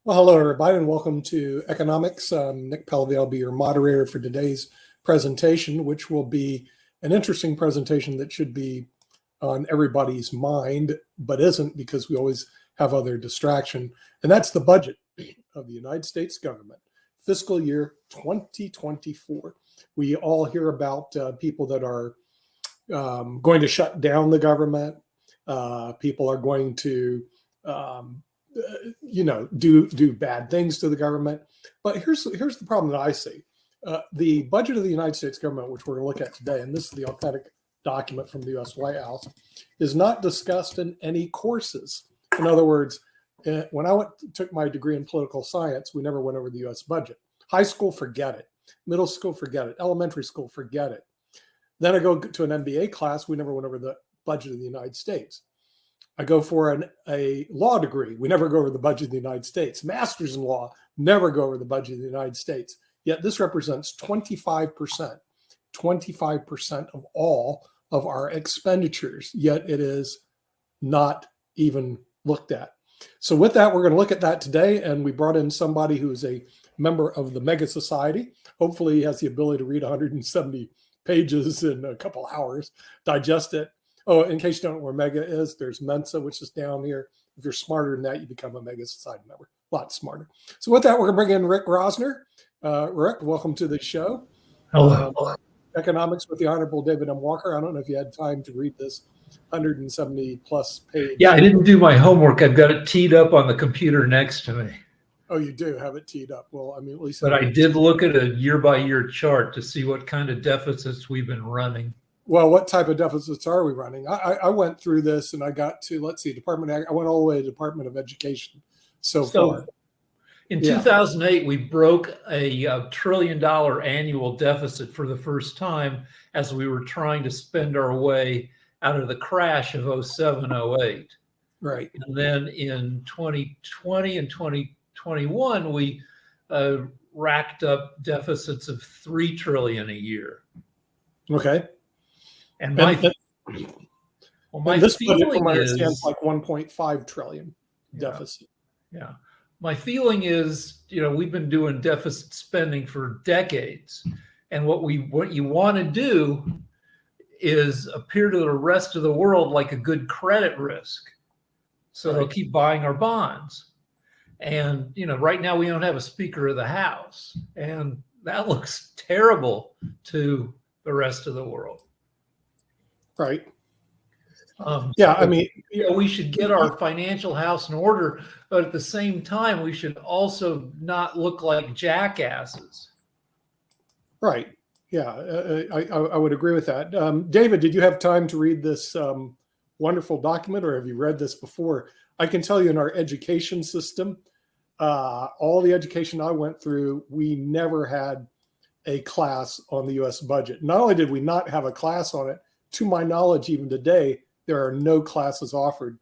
Well, hello, everybody, and welcome to Economics. Nick Pelvey. I'll be your moderator for today's presentation, which will be an interesting presentation that should be on everybody's mind, but isn't because we always have other distraction. And that's the budget of the United States government, fiscal year 2024. We all hear about people that are going to shut down the government. People are going to do bad things to the government. But here's the problem that I see. The budget of the United States government, which we're going to look at today, and this is the authentic document from the U.S. White House, is not discussed in any courses. In other words, when I took my degree in political science, we never went over the U.S. budget. High school, forget it. Middle school, forget it. Elementary school, forget it. Then I go to an MBA class, we never went over the budget of the United States. I go for a law degree. We never go over the budget of the United States. Masters in law, never go over the budget of the United States. Yet this represents 25% of all of our expenditures, yet it is not even looked at. So with that, we're going to look at that today, and we brought in somebody who is a member of the Mega Society. Hopefully he has the ability to read 170 pages in a couple hours, digest it. Oh, in case you don't know where Mega is, there's Mensa, which is down here. If you're smarter than that, you become a Mega Society member. A lot smarter. So with that, we're going to bring in Rick Rosner. Rick, welcome to the show. Hello. Economics with the Honorable David M. Walker. I don't know if you had time to read this 170 plus page. Yeah, I didn't do my homework. I've got it teed up on the computer next to me. Oh, you do have it teed up. Well, I mean, at least. But I did look at a year-by-year chart to see what kind of deficits we've been running. Well, what type of deficits are we running? I went through this and I got to, let's see, I went all the way to Department of Education so far. In 2008, we broke a $1 trillion annual deficit for the first time as we were trying to spend our way out of the crash of 07, 08. Right. And then in 2020 and 2021, we racked up deficits of $3 trillion a year. Okay. And this budget from my is like 1.5 trillion deficit. Yeah. My feeling is, we've been doing deficit spending for decades. And what you want to do is appear to the rest of the world like a good credit risk. So they'll keep buying our bonds. And, right now we don't have a Speaker of the House. And that looks terrible to the rest of the world. Right. I mean, we should get our financial house in order, but at the same time, we should also not look like jackasses. Right. Yeah, I would agree with that. David, did you have time to read this wonderful document, or have you read this before? I can tell you in our education system, all the education I went through, we never had a class on the U.S. budget. Not only did we not have a class on it, to my knowledge, even today, there are no classes offered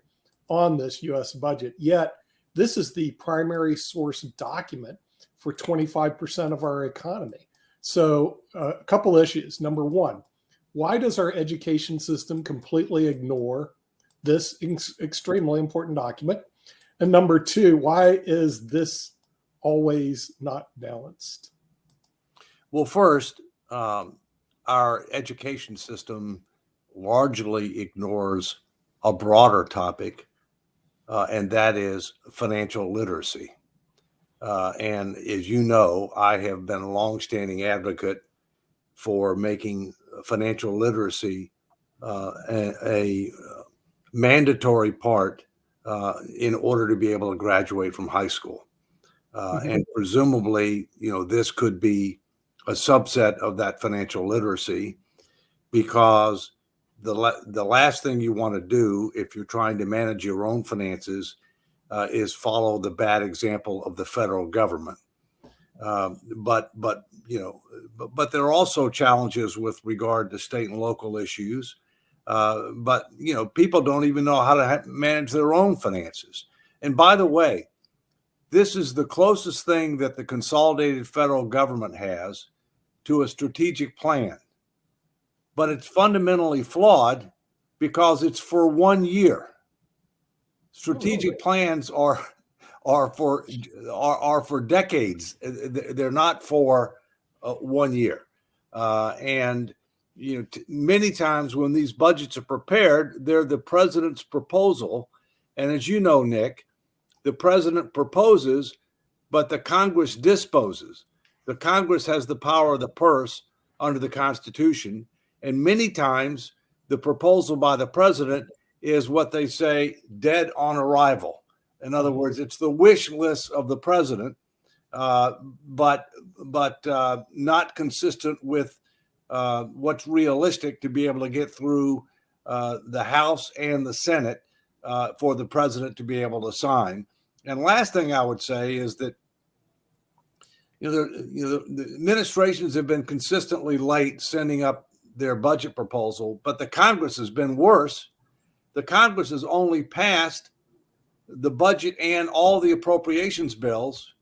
on this U.S. budget. Yet, this is the primary source document for 25% of our economy. So a couple issues. Number one, why does our education system completely ignore this extremely important document? And number two, why is this always not balanced? Well, first, our education system largely ignores a broader topic, and that is financial literacy. And as you know, I have been a longstanding advocate for making financial literacy a mandatory part in order to be able to graduate from high school. And presumably, this could be a subset of that financial literacy, because the last thing you want to do if you're trying to manage your own finances is follow the bad example of the federal government. But there are also challenges with regard to state and local issues. But people don't even know how to manage their own finances. And by the way, this is the closest thing that the consolidated federal government has to a strategic plan. But it's fundamentally flawed because it's for 1 year. Strategic plans are are for decades. They're not for 1 year. And many times when these budgets are prepared, they're the president's proposal. And as you know, Nick, the president proposes, but the Congress disposes. The Congress has the power of the purse under the Constitution. And many times the proposal by the president is what they say, dead on arrival. In other words, it's the wish list of the president, but not consistent with what's realistic to be able to get through the House and the Senate for the president to be able to sign. And last thing I would say is that the administrations have been consistently late sending up their budget proposal, but the Congress has been worse. The Congress has only passed the budget and all the appropriations bills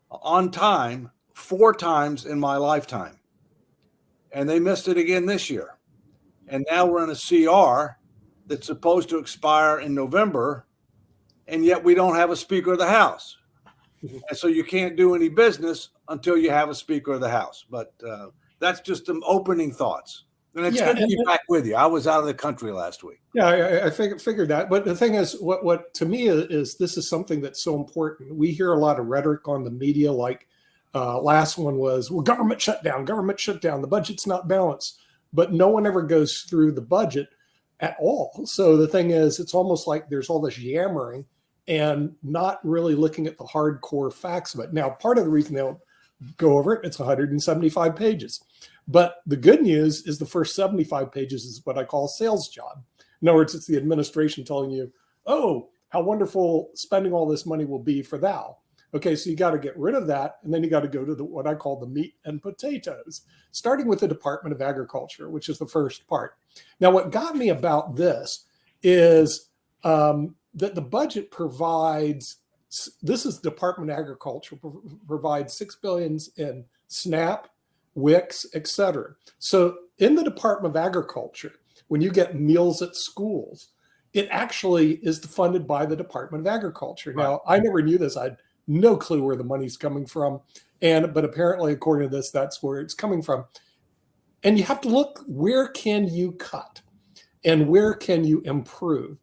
on time 4 times in my lifetime. And they missed it again this year. And now we're in a CR that's supposed to expire in November, and yet we don't have a Speaker of the House. And so you can't do any business until you have a Speaker of the House. But that's just some opening thoughts. And it's good to be back with you. I was out of the country last week. Yeah, I figured that. But the thing is, what to me is this is something that's so important. We hear a lot of rhetoric on the media, like last one was, well, government shutdown, the budget's not balanced. But no one ever goes through the budget at all. So the thing is, it's almost like there's all this yammering and not really looking at the hardcore facts of it. Now, part of the reason they don't go over it, it's 175 pages. But the good news is the first 75 pages is what I call a sales job. In other words, it's the administration telling you, oh, how wonderful spending all this money will be for thou. Okay, so you got to get rid of that. And then you got to go to what I call the meat and potatoes, starting with the Department of Agriculture, which is the first part. Now, what got me about this is that the budget provides, this is Department of Agriculture, provides $6 billion in SNAP, WICS, et cetera. So in the Department of Agriculture, when you get meals at schools, it actually is funded by the Department of Agriculture. Right. Now, I never knew this. I had no clue where the money's coming from. But apparently, according to this, that's where it's coming from. And you have to look, where can you cut and where can you improve?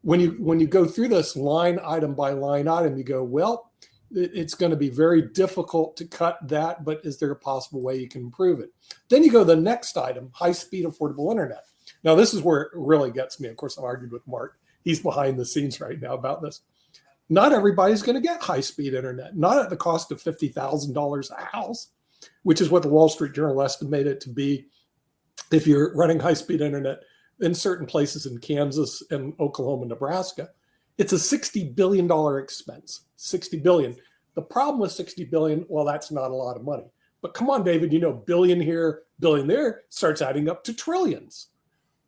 When you go through this line item by line item, you go, well, it's going to be very difficult to cut that, but is there a possible way you can improve it? Then you go to the next item, high-speed affordable internet. Now, this is where it really gets me. Of course, I argued with Mark. He's behind the scenes right now about this. Not everybody's going to get high-speed internet, not at the cost of $50,000 a house, which is what the Wall Street Journal estimated it to be if you're running high-speed internet in certain places in Kansas and Oklahoma, Nebraska. It's a $60 billion expense, $60 billion. The problem with $60 billion, well, that's not a lot of money. But come on, David, billion here, billion there starts adding up to trillions.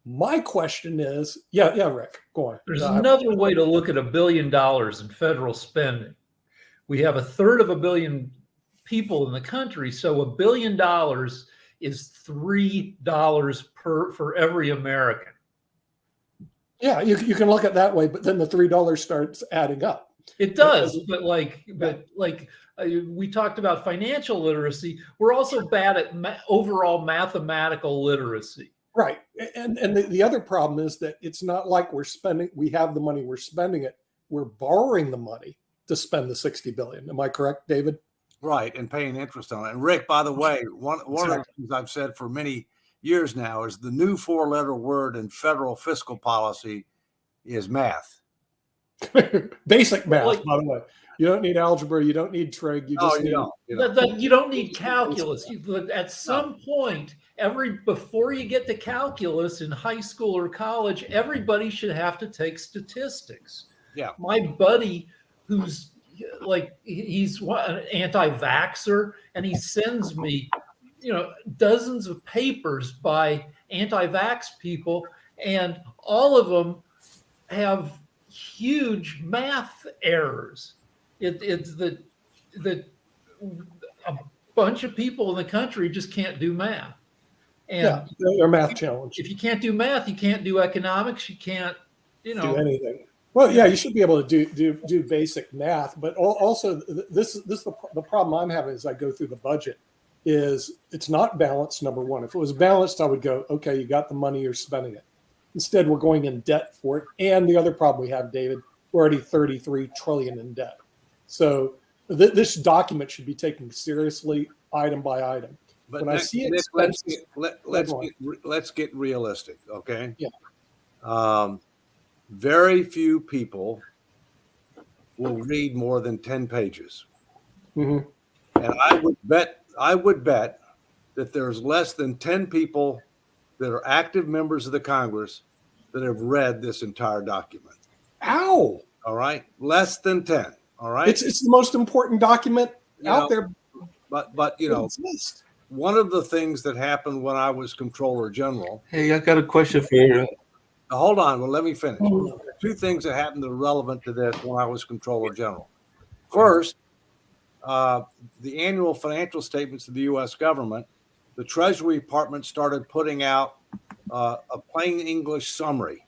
My question is, yeah, Rick, go on. There's another way to look at $1 billion in federal spending. We have 1/3 of a billion people in the country, so $1 billion is $3 for every American. Yeah, you can look at it that way, but then the $3 starts adding up. It does, but we talked about financial literacy. We're also bad at overall mathematical literacy. Right, and the other problem is that it's not like we have the money, we're spending it. We're borrowing the money to spend the $60 billion. Am I correct, David? Right, and paying interest on it. And Rick, by the way, one of the things I've said for many years now is the new 4-letter word in federal fiscal policy is math. Basic math, by the way. You don't need algebra. You don't need trig. You just you don't need calculus. At some point, before you get to calculus in high school or college, everybody should have to take statistics. Yeah. My buddy, who's he's an anti-vaxxer, and he sends me, dozens of papers by anti-vax people, and all of them have huge math errors. It's that a bunch of people in the country just can't do math. And they're math challenged. If you can't do math, you can't do economics. You can't, do anything. Well, yeah, you should be able to do basic math, but also this the problem I'm having as I go through the budget is it's not balanced. Number one, if it was balanced, I would go, okay, you got the money, you're spending it. Instead, we're going in debt for it. And the other problem we have, David, we're already 33 trillion in debt. So this document should be taken seriously, item by item. But when I see expenses, let's get realistic, okay? Yeah. Very few people will read more than 10 pages. Mm-hmm. And I would bet that there's less than 10 people that are active members of the Congress that have read this entire document. Ow! All right, less than 10. All right, it's the most important document out there. But you know, one of the things that happened when I was Comptroller General. Hey, I got a question for you. Hold on. Well, let me finish. Two things that happened that are relevant to this when I was Comptroller General. First, the annual financial statements of the U.S. government, the Treasury Department started putting out a plain English summary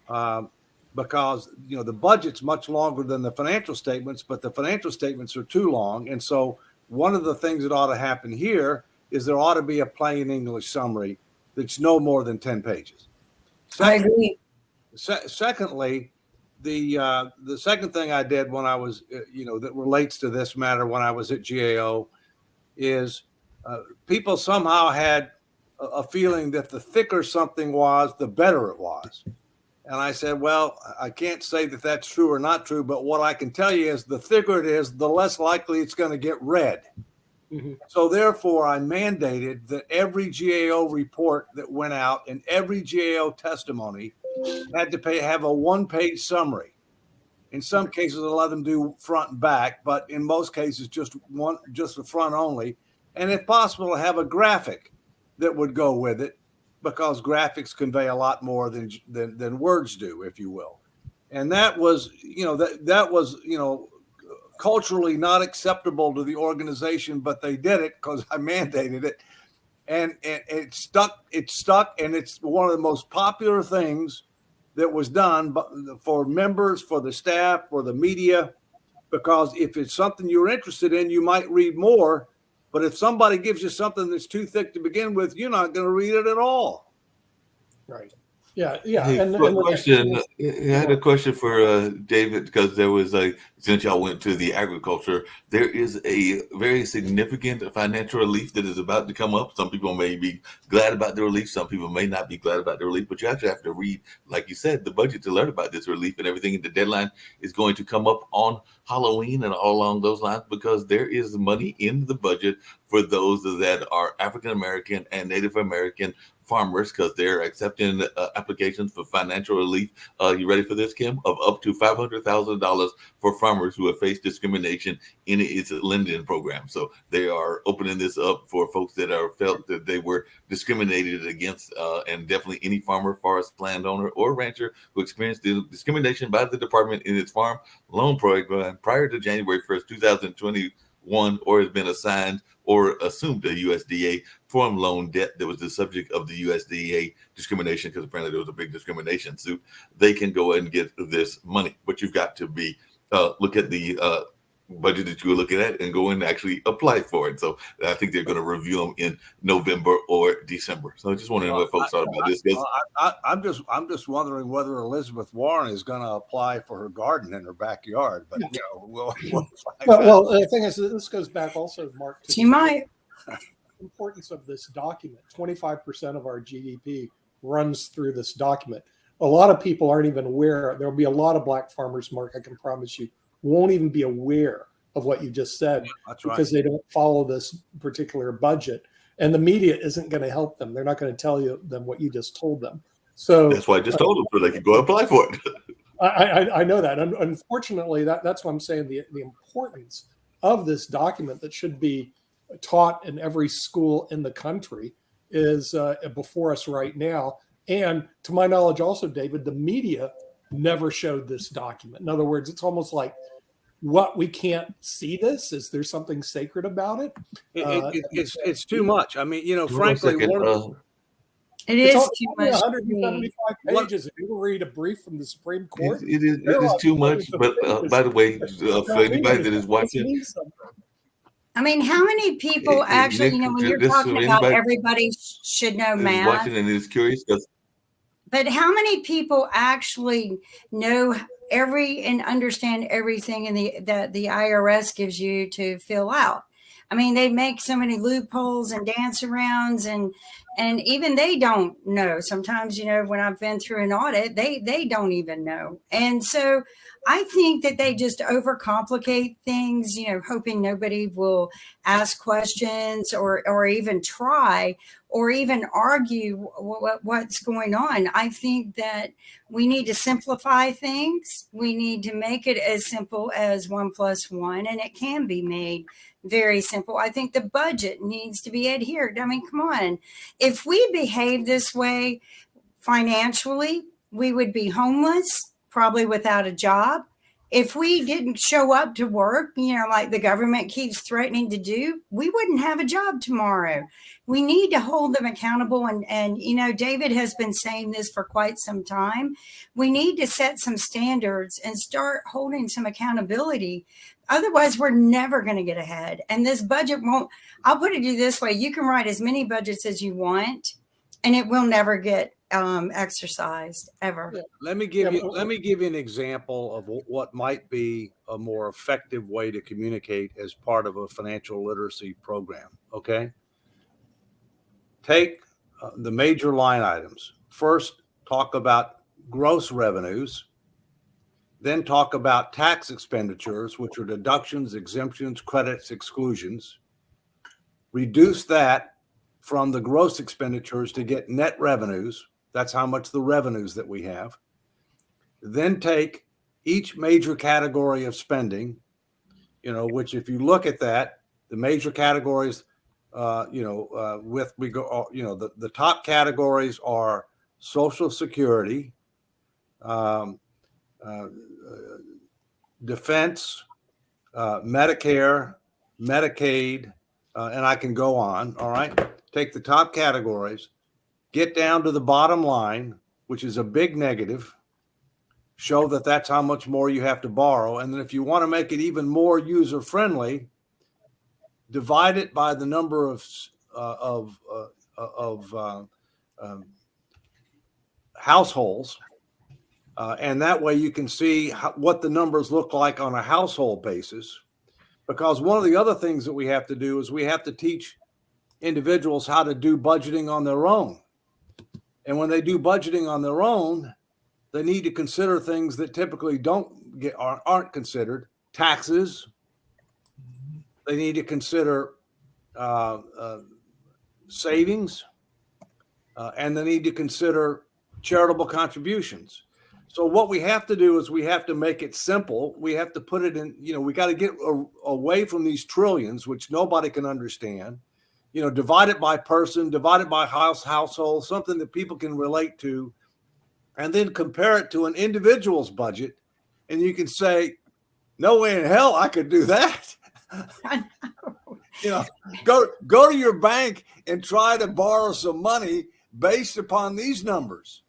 because, you know, the budget's much longer than the financial statements, but the financial statements are too long. And so one of the things that ought to happen here is there ought to be a plain English summary that's no more than 10 pages. I agree. Secondly, the second thing I did when I was, that relates to this matter when I was at GAO is people somehow had a feeling that the thicker something was, the better it was. And I said, well, I can't say that that's true or not true, but what I can tell you is the thicker it is, the less likely it's going to get read. Mm-hmm. So therefore, I mandated that every GAO report that went out and every GAO testimony had to have a one-page summary. In some cases, I let them do front and back, but in most cases, just the front only. And if possible, have a graphic that would go with it, because graphics convey a lot more than words do, if you will. And that was, that was culturally not acceptable to the organization, but they did it because I mandated it, and it stuck, and it's one of the most popular things that was done for members, for the staff, for the media, because if it's something you're interested in, you might read more, but if somebody gives you something that's too thick to begin with, you're not going to read it at all. Right. Yeah. Yeah. Hey, question. I had a question for David, because there was since y'all went to the agriculture, there is a very significant financial relief that is about to come up. Some people may be glad about the relief. Some people may not be glad about the relief, but you actually have to read, like you said, the budget to learn about this relief and everything. And the deadline is going to come up on Halloween and all along those lines, because there is money in the budget for those that are African American and Native American farmers, because they're accepting applications for financial relief. You ready for this, Kim? Of up to $500,000 for farmers who have faced discrimination in its lending program. So they are opening this up for folks that are felt that they were discriminated against, and definitely any farmer, forest landowner, or rancher who experienced discrimination by the department in its farm loan program prior to January 1st, 2021, or has been assigned or assumed a USDA farm loan debt that was the subject of the USDA discrimination, because apparently there was a big discrimination suit, they can go ahead and get this money. But you've got to be look at the budget that you were looking at and go in and actually apply for it. So I think they're going to review them in November or December. So I just want to know what folks thought about this. I'm just wondering whether Elizabeth Warren is going to apply for her garden in her backyard. But we'll well, the thing is, this goes back also, Mark, to She might. importance of this document. 25% of our GDP runs through this document. A lot of people aren't even aware. There'll be a lot of black farmers, Mark, I can promise you, won't even be aware of what you just said. That's because right. They don't follow this particular budget, and the media isn't going to help them. They're not going to tell them what you just told them. So that's why I just told them so they could go apply for it. I know that. Unfortunately, that's what I'm saying. The importance of this document that should be taught in every school in the country is before us right now. And to my knowledge, also, David, the media never showed this document. In other words, it's almost like, what, we can't see this? Is there something sacred about it? It's too much. I mean, frankly, It It's is too only much to read. 175 pages. If you read a brief from the Supreme Court, It is too much. But by the way, for anybody that is watching, I mean, how many people actually, Nick, when you're just talking for about anybody everybody should know that is math, watching and is curious, but how many people actually know and understand everything that the IRS gives you to fill out? I mean, they make so many loopholes and dance arounds, and even they don't know. Sometimes, when I've been through an audit, they don't even know. And so I think that they just overcomplicate things, hoping nobody will ask questions or even try or even argue what's going on. I think that we need to simplify things. We need to make it as simple as 1 + 1, and it can be made very simple. I think the budget needs to be adhered. I mean, come on. If we behave this way financially, we would be homeless, probably without a job. If we didn't show up to work, like the government keeps threatening to do, we wouldn't have a job tomorrow. We need to hold them accountable. And David has been saying this for quite some time. We need to set some standards and start holding some accountability. Otherwise, we're never going to get ahead. And this budget won't. I'll put it to you this way. You can write as many budgets as you want, and it will never get exercised ever. Yeah. Let me give you an example of what might be a more effective way to communicate as part of a financial literacy program. Okay. Take the major line items. First, talk about gross revenues. Then talk about tax expenditures, which are deductions, exemptions, credits, exclusions. Reduce that from the gross expenditures to get net revenues. That's how much the revenues that we have. Then take each major category of spending, which if you look at that, the major categories, the top categories are Social Security, defense, Medicare, Medicaid, and I can go on. All right. Take the top categories, get down to the bottom line, which is a big negative, show that that's how much more you have to borrow. And then if you want to make it even more user friendly, divide it by the number of households. And that way you can see what the numbers look like on a household basis. Because one of the other things that we have to do is we have to teach individuals how to do budgeting on their own. And when they do budgeting on their own, they need to consider things that typically aren't considered. Taxes. They need to consider savings. And they need to consider charitable contributions. So what we have to do is we have to make it simple. We have to put it in, we got to get away from these trillions, which nobody can understand. Divide it by person, divide it by household, something that people can relate to, and then compare it to an individual's budget. And you can say, no way in hell I could do that. Go to your bank and try to borrow some money based upon these numbers.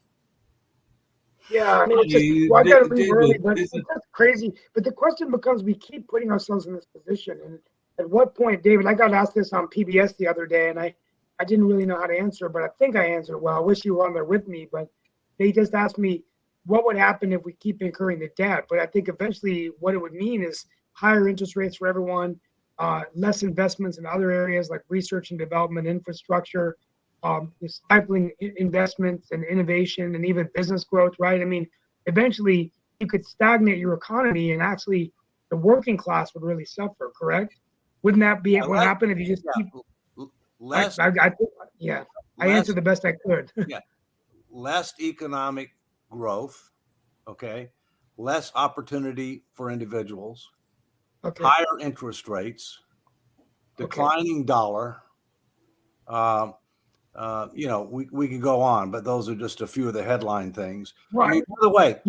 Yeah, I mean, it's just, I got to leave early, but that's crazy. But the question becomes, we keep putting ourselves in this position. And at what point, David, I got asked this on PBS the other day, and I didn't really know how to answer, but I think I answered well. I wish you were on there with me, but they just asked me what would happen if we keep incurring the debt. But I think eventually what it would mean is higher interest rates for everyone, less investments in other areas like research and development, infrastructure, stifling investments and innovation and even business growth, right? I mean, eventually you could stagnate your economy and actually the working class would really suffer, correct? Wouldn't that be what happened if you just keep less? I answered the best I could. Yeah, less economic growth, okay, less opportunity for individuals, Okay. higher interest rates, declining dollar. We could go on, but those are just a few of the headline things. Right. I mean, by the way,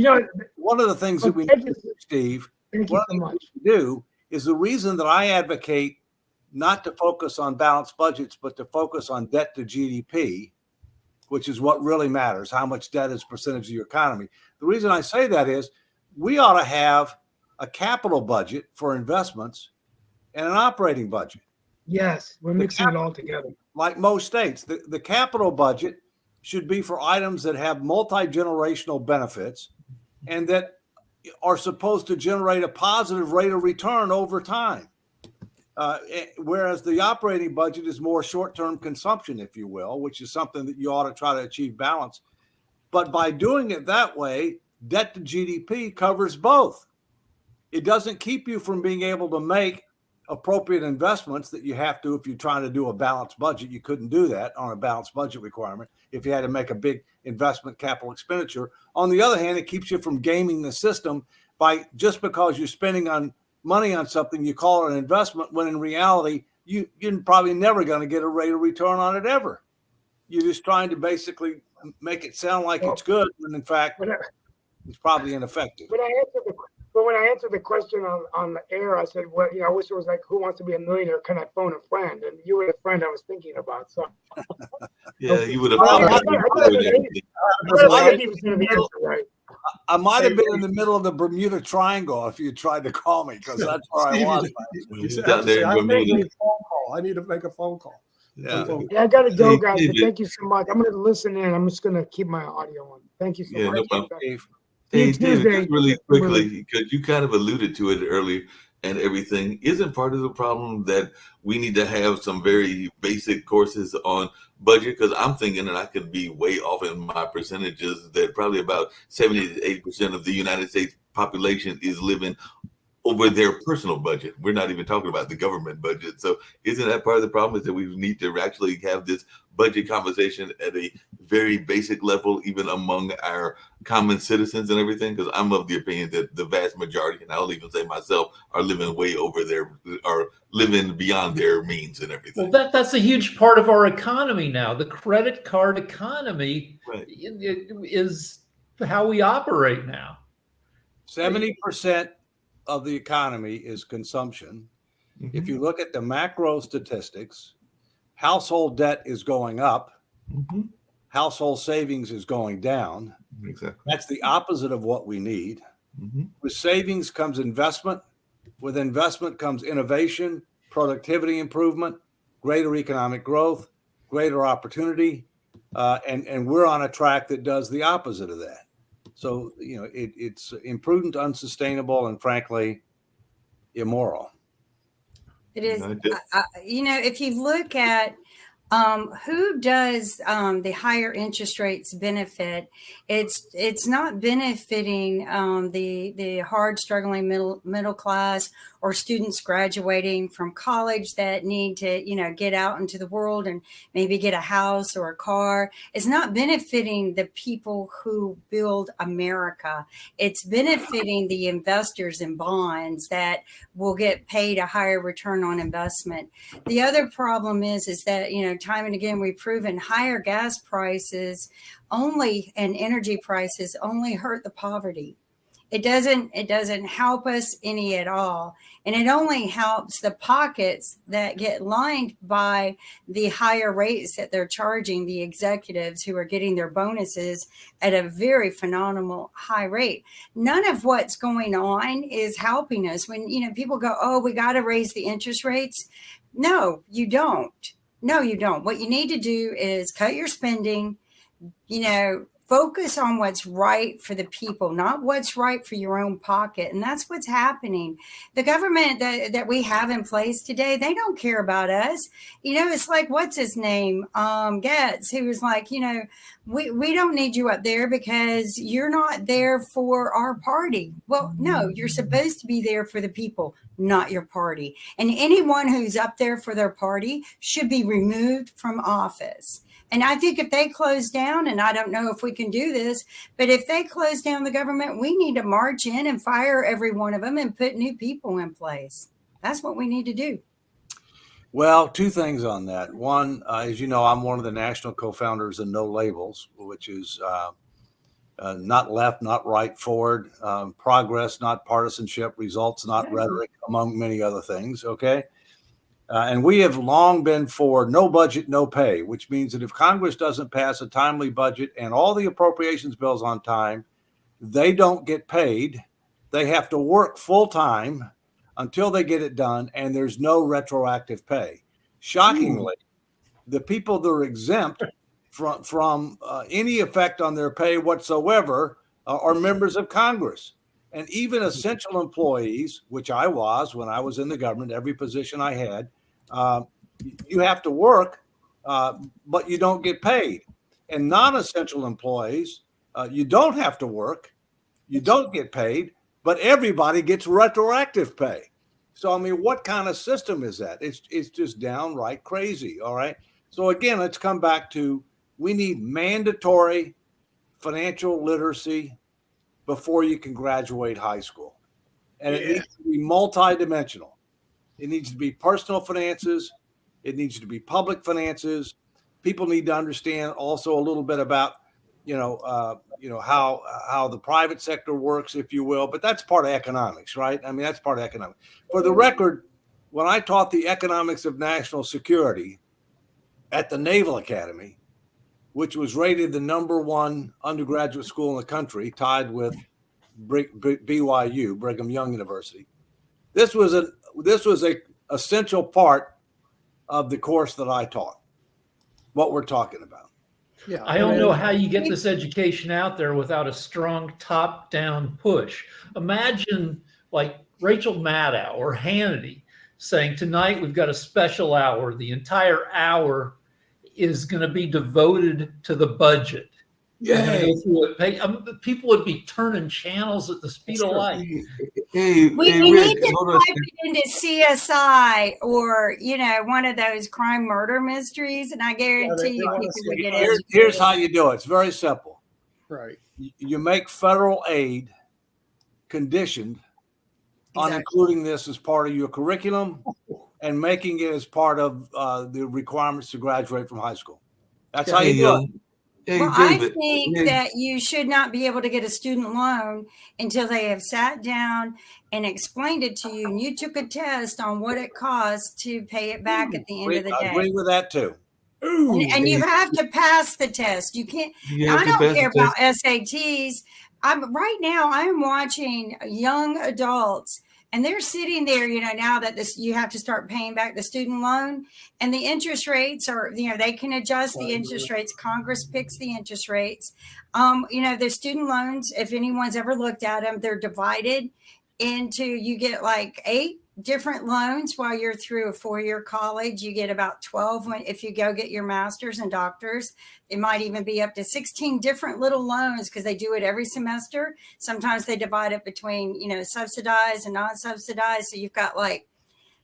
one of the things that we need to do, Steve, Thank you so much. do is the reason that I advocate not to focus on balanced budgets, but to focus on debt to GDP, which is what really matters, how much debt is percentage of your economy. The reason I say that is we ought to have a capital budget for investments and an operating budget. Yes, we're mixing it all together. Like most states, the capital budget should be for items that have multi-generational benefits and that are supposed to generate a positive rate of return over time. Whereas the operating budget is more short-term consumption, if you will, which is something that you ought to try to achieve balance. But by doing it that way, debt to GDP covers both. It doesn't keep you from being able to make appropriate investments that you have to if you're trying to do a balanced budget. You couldn't do that on a balanced budget requirement if you had to make a big investment capital expenditure. On the other hand, it keeps you from gaming the system by just because you're spending on money on something, you call it an investment, when in reality, you're probably never going to get a rate of return on it ever. You're just trying to basically make it sound like it's good, when in fact, it's probably ineffective. When I answered the question on the air, I said, well, I wish it was like, who wants to be a millionaire? Can I phone a friend? And you were the friend I was thinking about. So yeah, you would have. I might have been in the middle of the Bermuda Triangle if you tried to call me, because that's where I was. I need to make a phone call. Yeah, I got to go, guys. But thank you so much. I'm going to listen in. I'm just going to keep my audio on. Thank you so much. No Hey, David, really quickly, because you kind of alluded to it earlier and everything, isn't part of the problem that we need to have some very basic courses on budget? Because I'm thinking, and I could be way off in my percentages, that probably about 70 to 80% of the United States population is living over their personal budget. We're not even talking about the government budget. So isn't that part of the problem, is that we need to actually have this budget conversation at a very basic level, even among our common citizens and everything? Because I'm of the opinion that the vast majority, and I'll even say myself, are living way over are living beyond their means and everything. Well, that's a huge part of our economy now. The credit card economy is how we operate now. 70% of the economy is consumption. Mm-hmm. If you look at the macro statistics, household debt is going up. Mm-hmm. Household savings is going down. Exactly. That's the opposite of what we need. Mm-hmm. With savings comes investment. With investment comes innovation, productivity improvement, greater economic growth, greater opportunity. And we're on a track that does the opposite of that. So, it's imprudent, unsustainable, and frankly, immoral. It is. If you look at who does the higher interest rates benefit, it's not benefiting the hard struggling middle class or students graduating from college that need to get out into the world and maybe get a house or a car. It's not benefiting the people who build America. It's benefiting the investors in bonds that will get paid a higher return on investment. The other problem is that time and again we've proven higher gas prices and energy prices only hurt the poverty. It doesn't help us any at all. And it only helps the pockets that get lined by the higher rates that they're charging the executives who are getting their bonuses at a very phenomenal high rate. None of what's going on is helping us. When, people go, oh, we got to raise the interest rates. No, you don't. No, you don't. What you need to do is cut your spending, focus on what's right for the people, not what's right for your own pocket. And that's what's happening. The government that we have in place today, they don't care about us. It's like, what's his name? Getz, who was like, we don't need you up there because you're not there for our party. Well, no, you're supposed to be there for the people, not your party. And anyone who's up there for their party should be removed from office. And I think if they close down, and I don't know if we can do this, but if they close down the government, we need to march in and fire every one of them and put new people in place. That's what we need to do. Well, two things on that. One, as you know, I'm one of the national co-founders of No Labels, which is not left, not right, forward, progress, not partisanship, results, not rhetoric, among many other things. Okay. And we have long been for no budget, no pay, which means that if Congress doesn't pass a timely budget and all the appropriations bills on time, they don't get paid. They have to work full time until they get it done, and there's no retroactive pay. Shockingly, the people that are exempt from any effect on their pay whatsoever are members of Congress. And even essential employees, which I was when I was in the government, every position I had, you have to work, but you don't get paid. And non-essential employees, you don't have to work, you don't get paid, but everybody gets retroactive pay. So, I mean, what kind of system is that? It's just downright crazy, all right? So, again, let's come back to we need mandatory financial literacy before you can graduate high school. And it needs to be multidimensional. It needs to be personal finances. It needs to be public finances. People need to understand also a little bit about, how the private sector works, if you will. But that's part of economics, right? I mean, that's part of economics. For the record, when I taught the economics of national security at the Naval Academy, which was rated the #1 undergraduate school in the country, tied with BYU, Brigham Young University. This was a essential part of the course that I taught, what we're talking about. Yeah, I don't know how you get this education out there without a strong top-down push. Imagine like Rachel Maddow or Hannity saying, tonight we've got a special hour. The entire hour is going to be devoted to the budget. Yeah, People would be turning channels at the speed of light. We need to type it into CSI or, one of those crime murder mysteries, and I guarantee you people would get educated. Here's how you do it. It's very simple. right. You make federal aid conditioned on including this as part of your curriculum and making it as part of the requirements to graduate from high school. That's how you do it. Hey, Well, David, I think that you should not be able to get a student loan until they have sat down and explained it to you, and you took a test on what it costs to pay it back at the end of the I day. agree with that too. And you have to pass the test. You can't. I don't care about SATs. Right now. I'm watching young adults, and they're sitting there. Now that you have to start paying back the student loan, and the interest rates are. They can adjust the interest rates. Congress picks the interest rates. The student loans. If anyone's ever looked at them, they're divided into. You get like 8 different loans while you're through a 4-year college. You get about 12 if you go get your master's and doctors. It might even be up to 16 different little loans because they do it every semester. Sometimes they divide it between, subsidized and non-subsidized. So you've got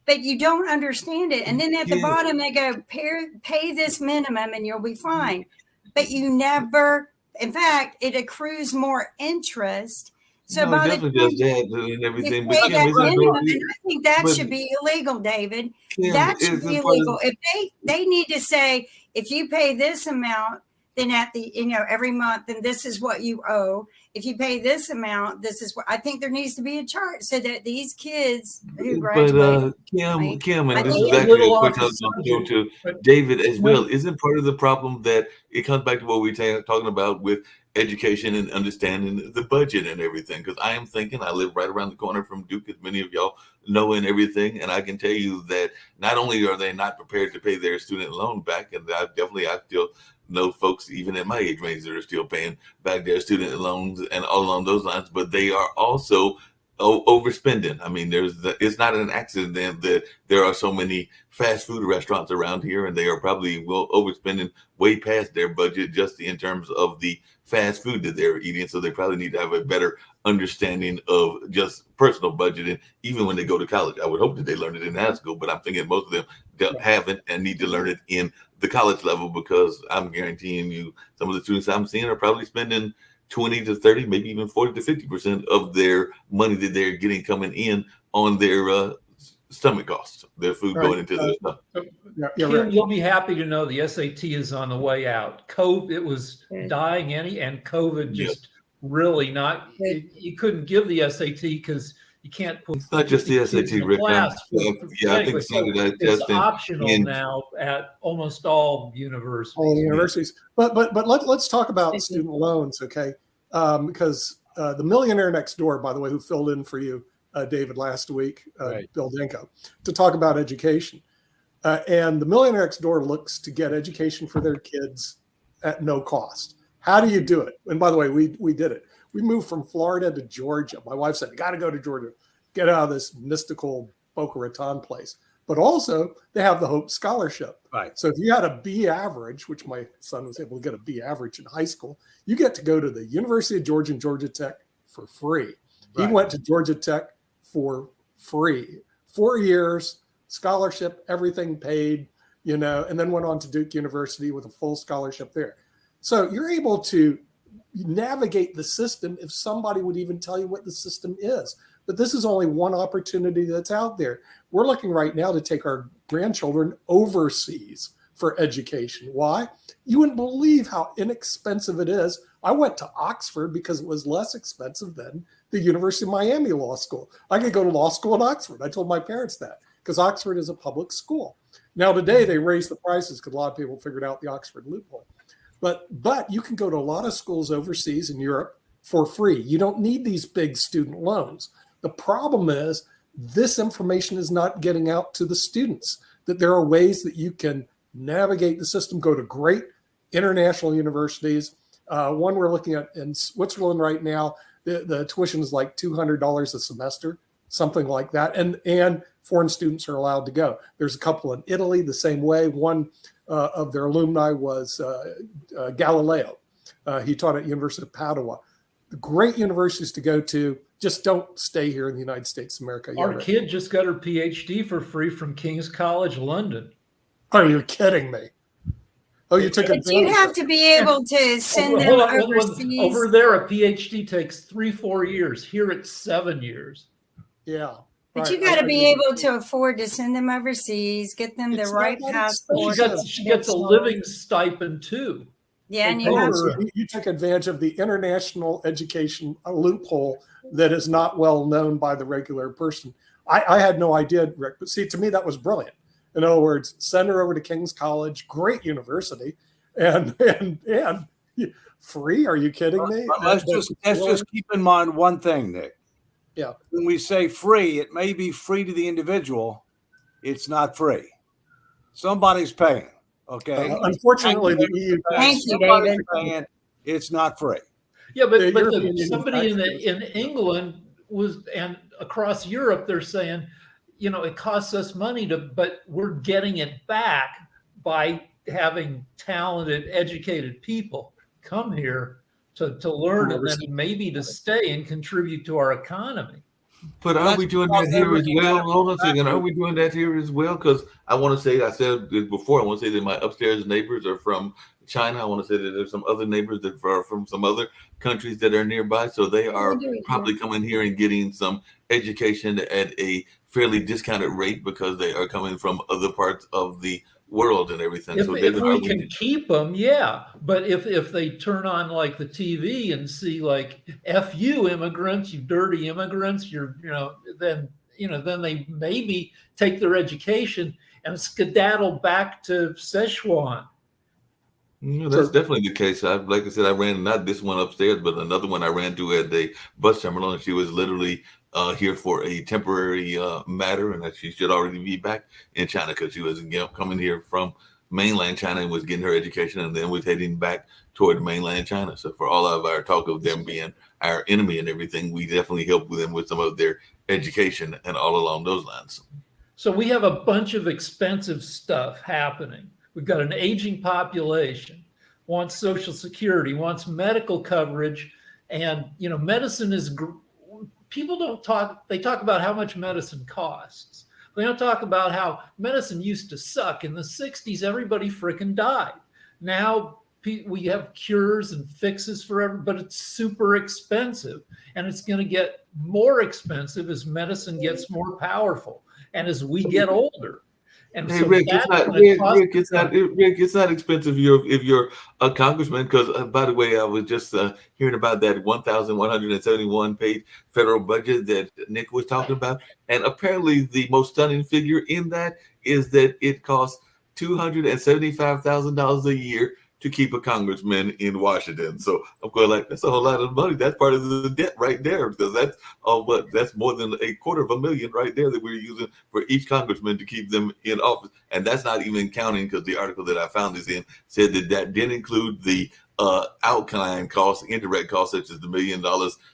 but you don't understand it. And then at the bottom, they go, pay this minimum and you'll be fine. But you never, in fact, it accrues more interest. So no, it definitely does that and everything. But Kim, I think that should be illegal, David. Kim, That should be illegal. If they need to say, if you pay this amount, then at the every month, then this is what you owe. If you pay this amount, this is what I think there needs to be a chart so that these kids who graduate. But Kim, and this is actually a question I was going to go to David as well. Isn't part of the problem that it comes back to what we were talking about with education and understanding the budget and everything? Because I am thinking, I live right around the corner from Duke, as many of y'all know, and everything. And I can tell you that not only are they not prepared to pay their student loan back, and I still know folks even at my age range that are still paying back their student loans and all along those lines, but they are also overspending. I mean, it's not an accident that there are so many fast food restaurants around here, and they are probably overspending way past their budget just in terms of the fast food that they're eating. So they probably need to have a better understanding of just personal budgeting, even when they go to college. I would hope that they learn it in high school, but I'm thinking most of them haven't and need to learn it in the college level, because I'm guaranteeing you some of the students I'm seeing are probably spending 20 to 30, maybe even 40 to 50% of their money that they're getting coming in on their stomach costs, their food going into their stuff. Kim, you'll be happy to know the SAT is on the way out. COVID, it was dying and COVID just really not, you couldn't give the SAT because You can't put It's not just the kids in SAT, the Rick. class Yeah, I anyway, think so standardized it's testing optional and now at almost all universities. All the universities. But let's talk about student loans, okay? Because the millionaire next door, by the way, who filled in for you, David, last week, Right. Bill Denko, to talk about education. And the millionaire next door looks to get education for their kids at no cost. How do you do it? And by the way, we did it. We moved from Florida to Georgia. My wife said, "Got to go to Georgia, get out of this mystical Boca Raton place." But also, they have the Hope Scholarship. Right. So if you had a B average, which my son was able to get a B average in high school, you get to go to the University of Georgia and Georgia Tech for free. He Right. went to Georgia Tech for free, 4 years, scholarship, everything paid, and then went on to Duke University with a full scholarship there. So you're able to navigate the system if somebody would even tell you what the system is. But this is only one opportunity that's out there. We're looking right now to take our grandchildren overseas for education. Why? You wouldn't believe how inexpensive it is. I went to Oxford because it was less expensive than the University of Miami Law School. I could go to law school in Oxford. I told my parents that because Oxford is a public school. Now today they raised the prices because a lot of people figured out the Oxford loophole. But you can go to a lot of schools overseas in Europe for free. You don't need these big student loans. The problem is this information is not getting out to the students, that there are ways that you can navigate the system, go to great international universities. One we're looking at in Switzerland right now, the tuition is like $200 a semester, something like that. And foreign students are allowed to go. There's a couple in Italy the same way. One of their alumni was Galileo. He taught at University of Padua. Great universities to go to. Just don't stay here in the United States of America. Our kid just got her PhD for free from King's College London. Are you kidding me? Oh, you took But you have to be able to send them Hold on, overseas. over there, a PhD takes 3-4 years. Here it's 7 years. Yeah. But right. you got to be able to afford to send them overseas, get them the It's right not that passport. She gets a living stipend too. Yeah, and They you pay have her- you took advantage of the international education loophole that is not well known by the regular person. I had no idea, Rick, but see, to me, that was brilliant. In other words, send her over to King's College, great university, and free. Are you kidding me? Let's just keep in mind one thing, Nick. Yeah. When we say free, it may be free to the individual. It's not free. Somebody's paying. Okay. Unfortunately, the EU. Thank you, Somebody's David. paying. It's not free. Yeah, but, The but European Union somebody in taxpayers. England and across Europe, they're saying, it costs us money but we're getting it back by having talented, educated people come here to learn and then maybe to stay and contribute to our economy. But are we doing that here as well? Hold on a second. Are we doing that here as well? Because I want to say, I said it before, I want to say that my upstairs neighbors are from China. I want to say that there's some other neighbors that are from some other countries that are nearby. So they are probably coming here and getting some education at a fairly discounted rate because they are coming from other parts of the world and everything. If, So if David, we can keep them, yeah. But if they turn on like the TV and see like "F you immigrants, you dirty immigrants," then they maybe take their education and skedaddle back to Sichuan. That's definitely the case. Like I said, I ran not this one upstairs, but another one I ran to at the bus terminal, and she was literally here for a temporary matter, and that she should already be back in China because she was coming here from mainland China and was getting her education, and then was heading back toward mainland China. So for all of our talk of them being our enemy and everything, we definitely help them with some of their education and all along those lines. So we have a bunch of expensive stuff happening. We've got an aging population, wants Social Security, wants medical coverage, and medicine is. People don't talk. They talk about how much medicine costs. They don't talk about how medicine used to suck. In the 60s, everybody freaking died. Now we have cures and fixes for everybody, but it's super expensive, and it's going to get more expensive as medicine gets more powerful and as we get older. And Hey so Rick, that's gonna cost Rick, it's not expensive if you're a congressman. Because by the way, I was just hearing about that 1,171 page federal budget that Nick was talking about, and apparently the most stunning figure in that is that it costs $275,000 a year to keep a congressman in Washington. So I'm going like, that's a whole lot of money. That's part of the debt right there, because that's more than $250,000 right there that we're using for each congressman to keep them in office. And that's not even counting, because the article that I found this in said that didn't include the outline costs, indirect costs, such as the $1 million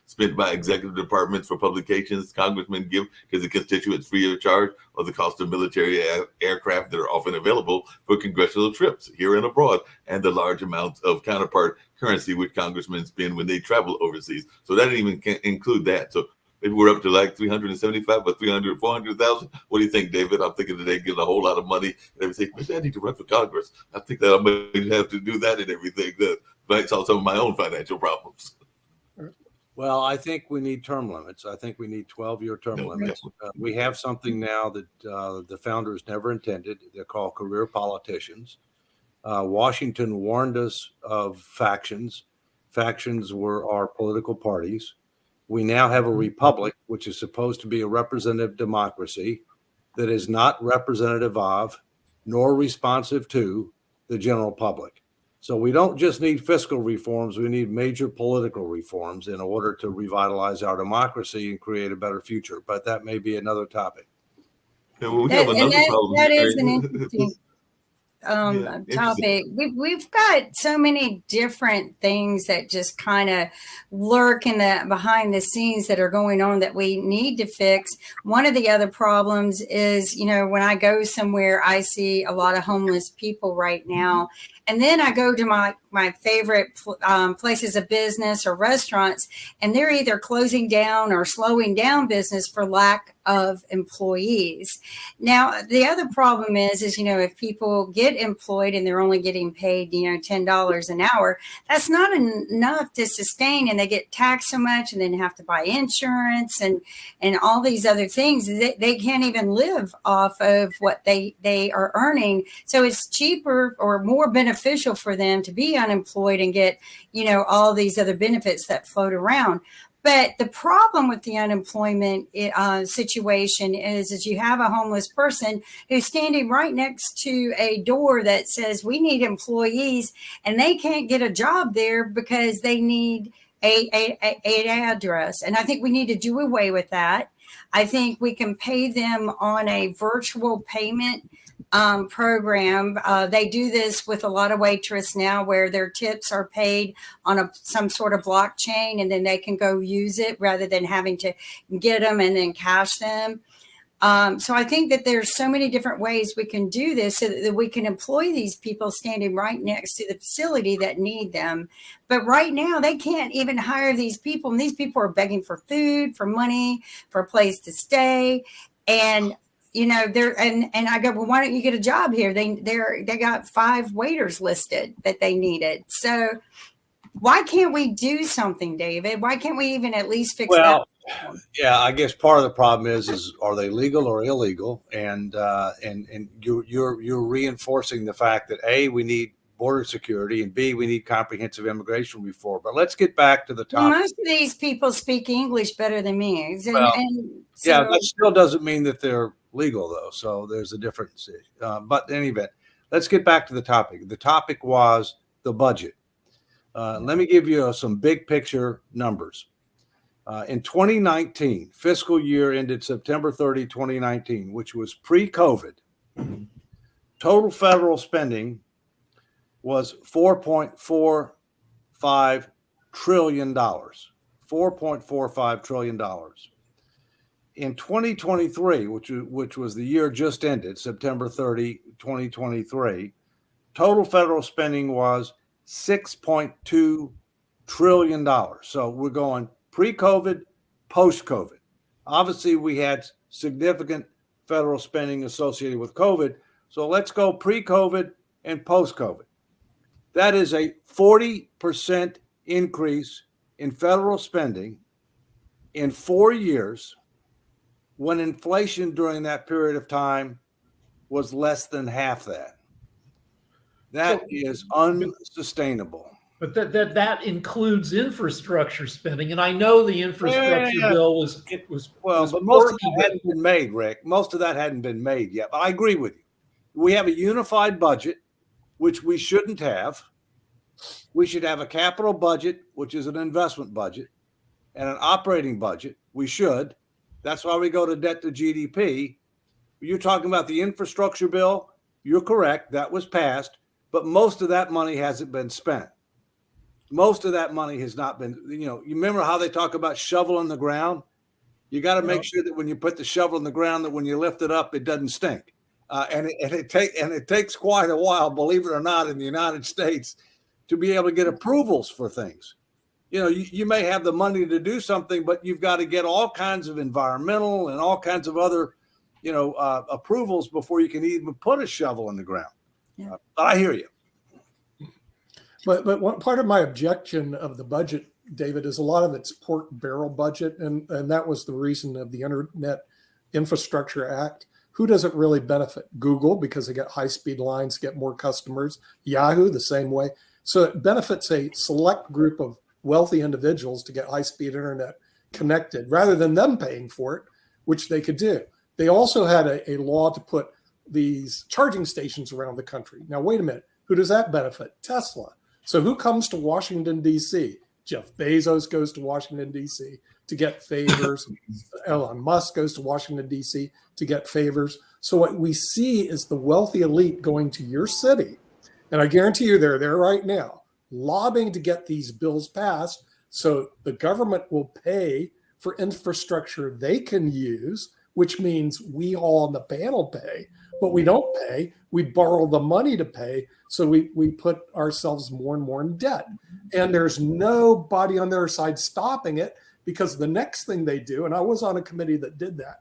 spent by executive departments for publications congressmen give because the constituents free of charge, or the cost of military aircraft that are often available for congressional trips here and abroad, and the large amounts of counterpart currency which congressmen spend when they travel overseas. So that didn't even include that. So maybe we're up to like 375 or 300, 400,000. What do you think, David? I'm thinking today getting a whole lot of money and everything. Maybe I need to run for Congress. I think that I might have to do that and everything. That might solve some of my own financial problems. Well, I think we need term limits. I think we need 12-year term limits. We have something now that the founders never intended. They're called career politicians. Washington warned us of factions. Factions were our political parties. We now have a republic, which is supposed to be a representative democracy that is not representative of nor responsive to the general public. So we don't just need fiscal reforms, we need major political reforms in order to revitalize our democracy and create a better future. But that may be another topic. Yeah, well, we have another problem. That is an interesting topic. We've got so many different things that just kind of lurk in the behind the scenes that are going on that we need to fix. One of the other problems is, when I go somewhere, I see a lot of homeless people right now. And then I go to my favorite places of business or restaurants, and they're either closing down or slowing down business for lack of employees. Now, the other problem is if people get employed and they're only getting paid, $10 an hour, that's not enough to sustain, and they get taxed so much and then have to buy insurance and all these other things. They can't even live off of what they are earning. So it's cheaper or more beneficial for them to be unemployed and get, all these other benefits that float around. But the problem with the unemployment situation is you have a homeless person who's standing right next to a door that says we need employees, and they can't get a job there because they need an address. And I think we need to do away with that. I think we can pay them on a virtual payment program. They do this with a lot of waitress now, where their tips are paid on some sort of blockchain, and then they can go use it rather than having to get them and then cash them. So I think that there's so many different ways we can do this so that we can employ these people standing right next to the facility that need them. But right now they can't even hire these people, and these people are begging for food, for money, for a place to stay. And they're and I go, well, why don't you get a job here? They got 5 waiters listed that they needed. So why can't we do something, David? Why can't we even at least fix that? Yeah, I guess part of the problem is are they legal or illegal? And you're reinforcing the fact that A, we need border security, and B, we need comprehensive immigration reform. But let's get back to the topic. Most of these people speak English better than me. That still doesn't mean that they're legal, though. So there's a difference. But in any event, let's get back to the topic. The topic was the budget. Let me give you some big picture numbers. In 2019, fiscal year ended September 30, 2019, which was pre-COVID, total federal spending was $4.45 trillion. $4.45 trillion. In 2023, which was the year just ended, September 30, 2023, total federal spending was $6.2 trillion. So we're going pre-COVID, post-COVID. Obviously, we had significant federal spending associated with COVID. So let's go pre-COVID and post-COVID. That is a 40% increase in federal spending in 4 years, when inflation during that period of time was less than half that. That is unsustainable. But that includes infrastructure spending, and I know the infrastructure bill was Well, but most of that hadn't been made, Rick. Most of that hadn't been made yet. But I agree with you. We have a unified budget, which we shouldn't have. We should have a capital budget, which is an investment budget, and an operating budget. We should. That's why we go to debt to GDP. You're talking about the infrastructure bill. You're correct. That was passed, but most of that money hasn't been spent. Most of that money has not been, you remember how they talk about shovel in the ground? You got to make sure that when you put the shovel in the ground, that when you lift it up, it doesn't stink. And it takes quite a while, believe it or not, in the United States to be able to get approvals for things. You may have the money to do something, but you've got to get all kinds of environmental and all kinds of other, approvals before you can even put a shovel in the ground. Yeah. I hear you. But one part of my objection of the budget, David, is a lot of it's pork barrel budget, and that was the reason of the Internet Infrastructure Act. Who does it really benefit? Google, because they get high-speed lines, get more customers. Yahoo, the same way. So it benefits a select group of wealthy individuals to get high-speed internet connected, rather than them paying for it, which they could do. They also had a law to put these charging stations around the country. Now, wait a minute. Who does that benefit? Tesla. So who comes to Washington, D.C.? Jeff Bezos goes to Washington, D.C. to get favors. Elon Musk goes to Washington, D.C. to get favors. So what we see is the wealthy elite going to your city. And I guarantee you they're there right now, lobbying to get these bills passed so the government will pay for infrastructure they can use, which means we all on the panel pay, but we don't pay. We borrow the money to pay. So we put ourselves more and more in debt. And there's nobody on their side stopping it, because the next thing they do, and I was on a committee that did that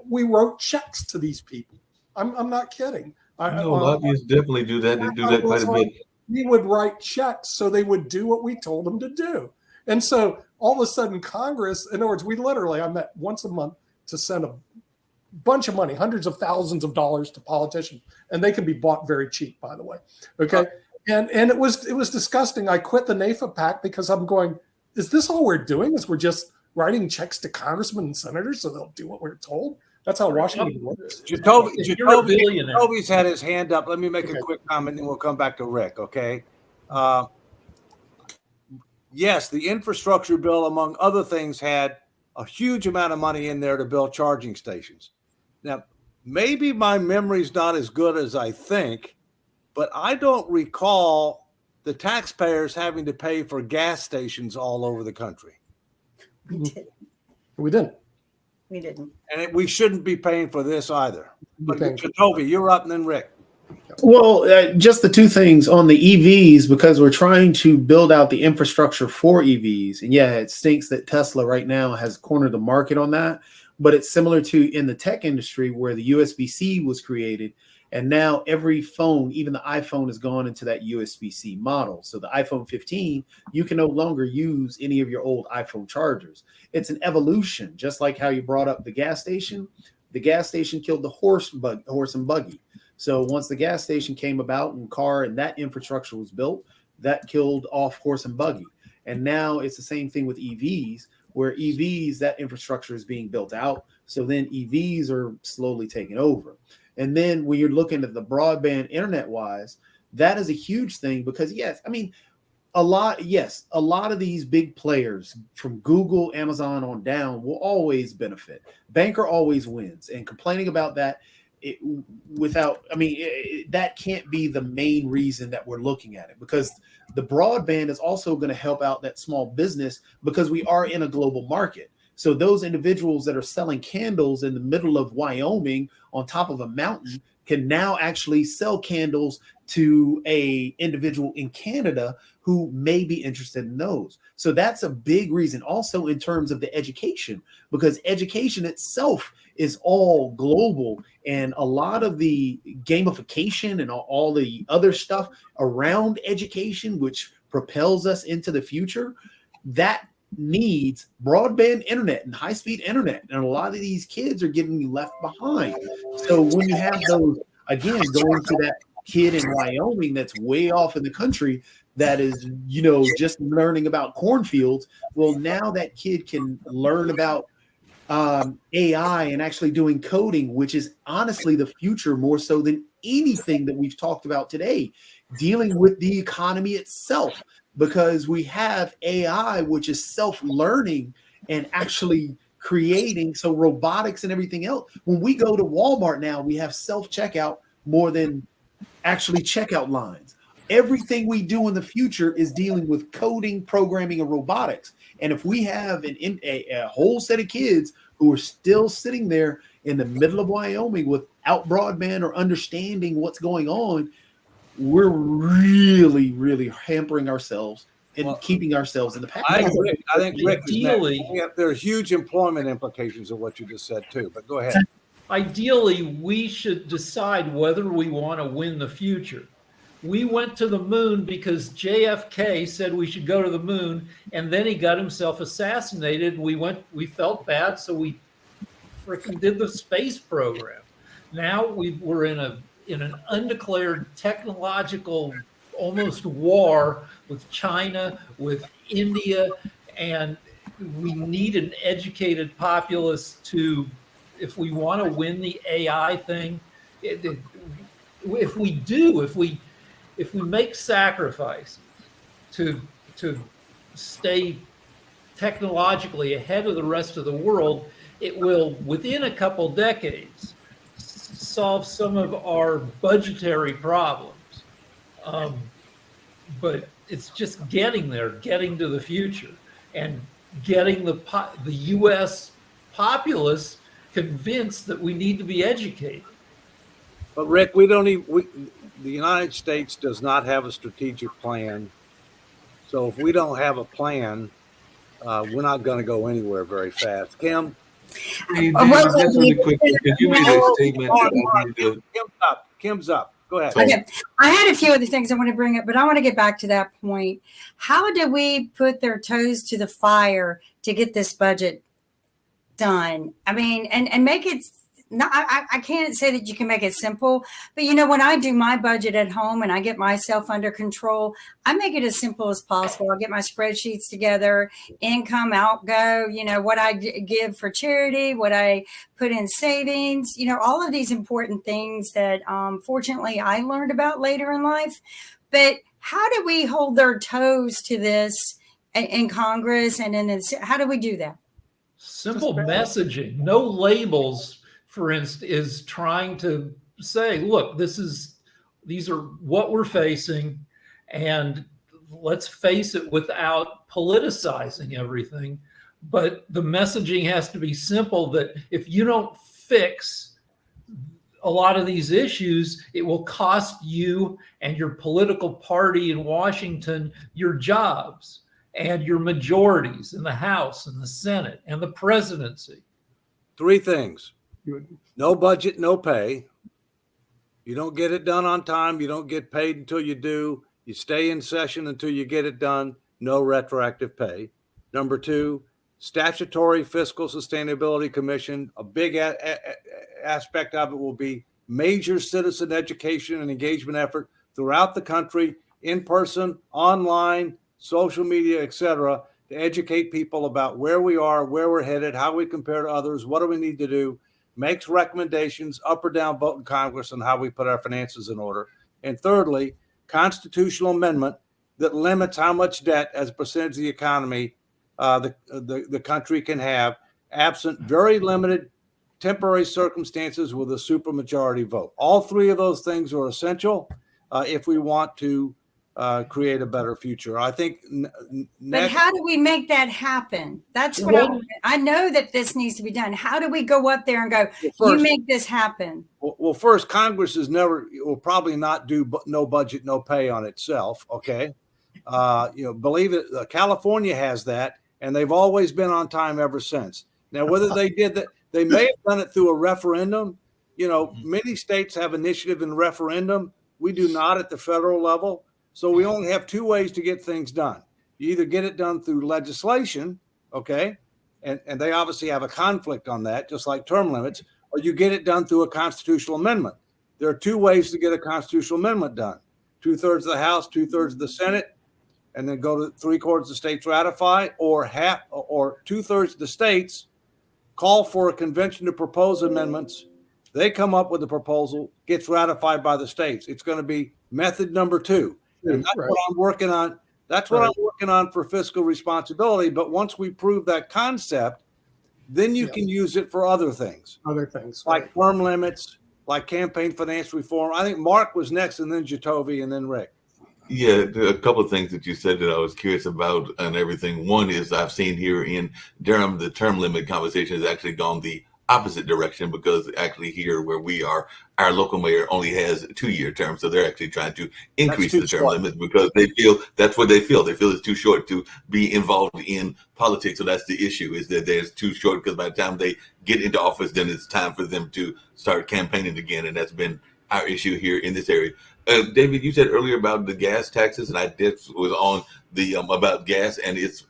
we wrote checks to these people. I'm not kidding. Lobbyists definitely do that. They do that quite a bit. We would write checks so they would do what we told them to do. And so all of a sudden Congress, in other words, I met once a month to send a bunch of money, hundreds of thousands of dollars to politicians, and they can be bought very cheap, by the way. Okay. And it was disgusting. I quit the NAFA PAC because I'm going, is this all we're doing? Is we're just writing checks to congressmen and senators so they'll do what we're told? That's how Washington works. Jacoby's had his hand up. Let me make a quick comment, and we'll come back to Rick. Okay. Yes, the infrastructure bill, among other things, had a huge amount of money in there to build charging stations. Now, maybe my memory's not as good as I think, but I don't recall the taxpayers having to pay for gas stations all over the country. We didn't. We didn't. We didn't. And we shouldn't be paying for this either. But Jacoby, you're up, and then Rick. Well, just the two things on the EVs, because we're trying to build out the infrastructure for EVs. And yeah, it stinks that Tesla right now has cornered the market on that. But it's similar to in the tech industry where the USB-C was created. And now every phone, even the iPhone, has gone into that USB-C model. So the iPhone 15, you can no longer use any of your old iPhone chargers. It's an evolution, just like how you brought up the gas station. The gas station killed the horse and buggy. So once the gas station came about and car and that infrastructure was built, that killed off horse and buggy. And now it's the same thing with EVs, where EVs, that infrastructure is being built out. So then EVs are slowly taking over. And then when you're looking at the broadband internet wise, that is a huge thing because a lot of these big players from Google, Amazon on down will always benefit. Banker always wins, and complaining about that that can't be the main reason that we're looking at it, because the broadband is also going to help out that small business because we are in a global market. So those individuals that are selling candles in the middle of Wyoming on top of a mountain can now actually sell candles to a individual in Canada who may be interested in those. So that's a big reason also in terms of the education, because education itself is all global, and a lot of the gamification and all the other stuff around education, which propels us into the future, that needs broadband internet and high-speed internet, and a lot of these kids are getting left behind. So when you have those again, going to that kid in Wyoming that's way off in the country that is, just learning about cornfields. Well, now that kid can learn about AI and actually doing coding, which is honestly the future more so than anything that we've talked about today, dealing with the economy itself, because we have AI, which is self-learning and actually creating. So robotics and everything else. When we go to Walmart now, we have self-checkout more than actually checkout lines. Everything we do in the future is dealing with coding, programming, and robotics. And if we have a whole set of kids who are still sitting there in the middle of Wyoming without broadband or understanding what's going on, we're really, really hampering ourselves and keeping ourselves in the past. I think Rick is Ideally- next. There are huge employment implications of what you just said too, but go ahead. Ideally, we should decide whether we want to win the future. We went to the moon because JFK said we should go to the moon, and then he got himself assassinated. We felt bad, so we freaking did the space program. Now we're in an undeclared technological almost war with China, with India, and we need an educated populace if we want to win the AI thing. If we make sacrifices to stay technologically ahead of the rest of the world, it will, within a couple decades, solve some of our budgetary problems. But it's just getting there, getting to the future, and getting the U.S. populace convinced that we need to be educated. But Rick, the United States does not have a strategic plan. So if we don't have a plan, we're not going to go anywhere very fast. Kim? Hey, David, just really quick, because you made a statement that I need to. Kim's up. Go ahead. Okay. I had a few other things I want to bring up, but I want to get back to that point. How do we put their toes to the fire to get this budget done? I mean, and make it not, I can't say that you can make it simple, but when I do my budget at home and I get myself under control, I make it as simple as possible. I get my spreadsheets together, income, outgo, what I give for charity, what I put in savings, all of these important things that fortunately I learned about later in life. But how do we hold their toes to this in Congress? And how do we do that? Simple messaging, no labels, for instance, is trying to say, look, these are what we're facing, and let's face it without politicizing everything. But the messaging has to be simple, that if you don't fix a lot of these issues, it will cost you and your political party in Washington your jobs and your majorities in the House and the Senate and the presidency. 3 things. No budget, no pay. You don't get it done on time. You don't get paid until you do. You stay in session until you get it done. No retroactive pay. Number 2, statutory fiscal sustainability commission. A big aspect of it will be major citizen education and engagement effort throughout the country, in person, online, social media, etc., to educate people about where we are, where we're headed, how we compare to others, what do we need to do, makes recommendations, up or down vote in Congress on how we put our finances in order. And thirdly, constitutional amendment that limits how much debt as a percentage of the economy the country can have, absent very limited temporary circumstances with a supermajority vote. All 3 of those things are essential if we want to create a better future. I think. But how do we make that happen? That's what I know that this needs to be done. How do we go up there and go, you make this happen? Well, first, Congress will probably not do no budget, no pay on itself. Okay. Believe it, California has that, and they've always been on time ever since. Now, whether they did that, they may have done it through a referendum. Many states have initiative in referendum. We do not at the federal level. So we only have 2 ways to get things done. You either get it done through legislation, okay, and they obviously have a conflict on that, just like term limits, or you get it done through a constitutional amendment. There are two ways to get a constitutional amendment done: 2/3 of the House, 2/3 of the Senate, and then go to 3/4 of the states ratify, or 2/3 of the states call for a convention to propose amendments. They come up with a proposal, gets ratified by the states. It's going to be method number 2. And that's Right. what I'm working on. That's what Right. I'm working on for fiscal responsibility. But once we prove that concept, then you Yeah. can use it for other things, Other things. like Right. term limits, like campaign finance reform. I think Mark was next, and then Jacoby, and then Rick. Yeah, there are a couple of things that you said that I was curious about and everything. One is I've seen here in Durham, the term limit conversation has actually gone the opposite direction, because actually here where we are, our local mayor only has 2-year terms. So they're actually trying to increase too the term short. limits because they feel that's what they feel. They feel it's too short to be involved in politics. So that's the issue, is that there's too short, because by the time they get into office, then it's time for them to start campaigning again. And that's been our issue here in this area. David, you said earlier about the gas taxes, and I did was on the about gas and its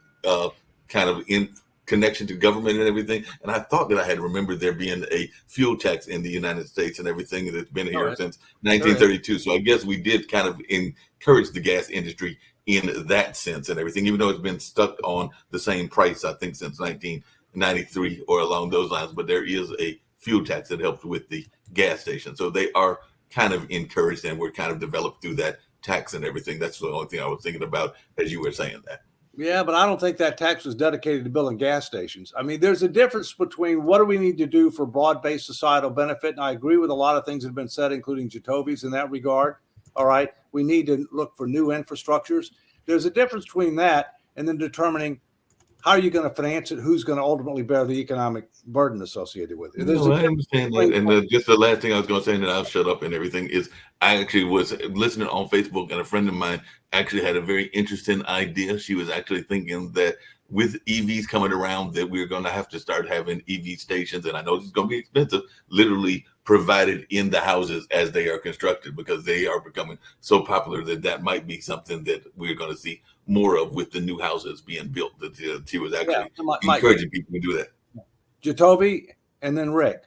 kind of in connection to government and everything. And I thought that I had remembered there being a fuel tax in the United States and everything that's been here Right. since 1932. So I guess we did kind of encourage the gas industry in that sense and everything, even though it's been stuck on the same price, I think, since 1993 or along those lines. But there is a fuel tax that helps with the gas station. So they are kind of encouraged, and we're kind of developed through that tax and everything. That's the only thing I was thinking about as you were saying that. Yeah, but I don't think that tax was dedicated to building gas stations. I mean, there's a difference between what do we need to do for broad-based societal benefit, and I agree with a lot of things that have been said, including Jacoby's in that regard. All right, we need to look for new infrastructures. There's a difference between that and then determining how are you going to finance it, who's going to ultimately bear the economic burden associated with it. There's No, a I difference understand that. between- And just the last thing I was going to say, and then I'll shut up and everything, is I actually was listening on Facebook, and a friend of mine actually had a very interesting idea. She was actually thinking that with EVs coming around, that we're going to have to start having EV stations. And I know this is going to be expensive, literally provided in the houses as they are constructed, because they are becoming so popular that that might be something that we're going to see more of with the new houses being built. That she was actually Mike, encouraging people to do that. Jacoby and then Rick.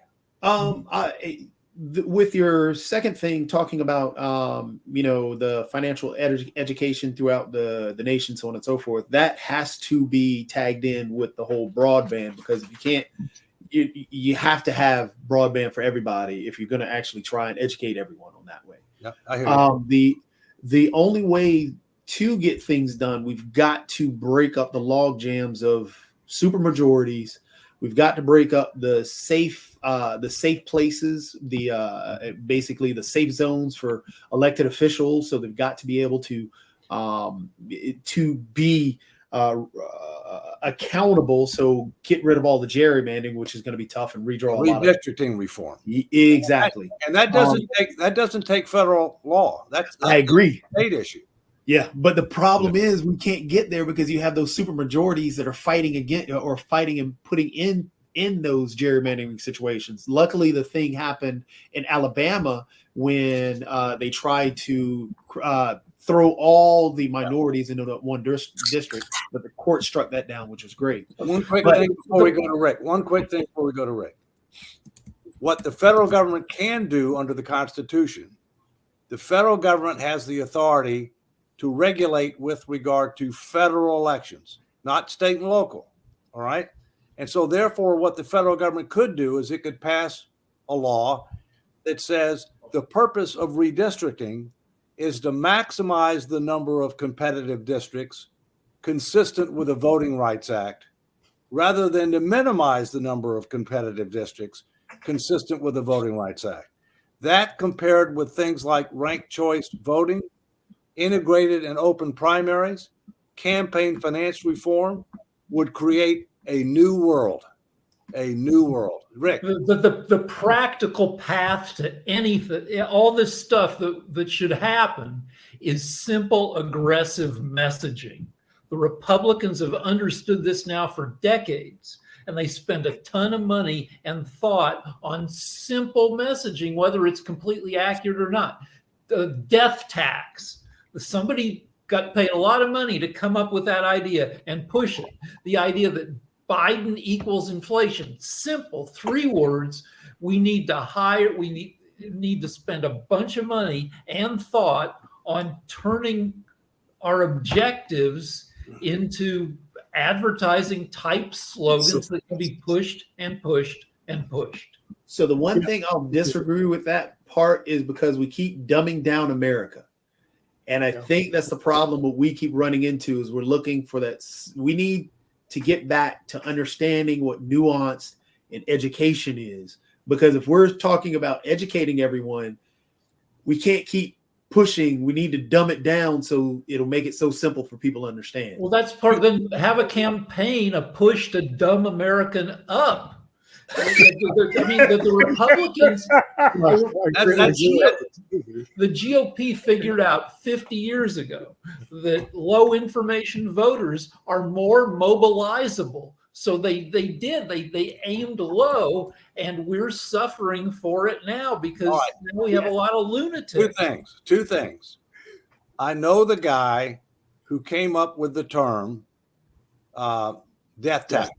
With your second thing, talking about the financial education throughout the nation, so on and so forth, that has to be tagged in with the whole broadband, because if you can't, you have to have broadband for everybody if you're going to actually try and educate everyone on that way. Yeah, I hear you. The only way to get things done, we've got to break up the log jams of super majorities. We've got to break up the safe places, basically the safe zones for elected officials. So they've got to be able to be accountable. So get rid of all the gerrymandering, which is going to be tough, and redraw a lot of Redistricting reform. exactly. And that doesn't take federal law. That's I agree. a state issue. Yeah, but the problem is we can't get there because you have those super majorities that are fighting against or fighting and putting in those gerrymandering situations. Luckily, the thing happened in Alabama when they tried to throw all the minorities into that one district, but the court struck that down, which was great. One quick thing before we go to Rick. What the federal government can do under the Constitution, the federal government has the authority to regulate with regard to federal elections, not state and local. All right. And so therefore, what the federal government could do is it could pass a law that says the purpose of redistricting is to maximize the number of competitive districts consistent with the Voting Rights Act, rather than to minimize the number of competitive districts consistent with the Voting Rights Act. That, compared with things like ranked choice voting, integrated and open primaries, campaign finance reform, would create a new world. A new world. Rick. The practical path to anything, all this stuff that should happen, is simple, aggressive messaging. The Republicans have understood this now for decades, and they spend a ton of money and thought on simple messaging, whether it's completely accurate or not. The death tax. Somebody got paid a lot of money to come up with that idea and push it. The idea that Biden equals inflation. Simple, 3 words. We need to hire, need to spend a bunch of money and thought on turning our objectives into advertising type slogans that can be pushed and pushed and pushed. So the one thing I'll disagree with that part is because we keep dumbing down America. And I think that's the problem. What we keep running into is we're looking for that. We need to get back to understanding what nuance in education is. Because if we're talking about educating everyone, we can't keep pushing. We need to dumb it down so it'll make it so simple for people to understand. Well, that's part. Then have a campaign, a push to dumb American up. I mean, the Republicans, the GOP figured out 50 years ago that low information voters are more mobilizable. So they aimed low, and we're suffering for it now because now we have a lot of lunatics. Two things. I know the guy who came up with the term death tax.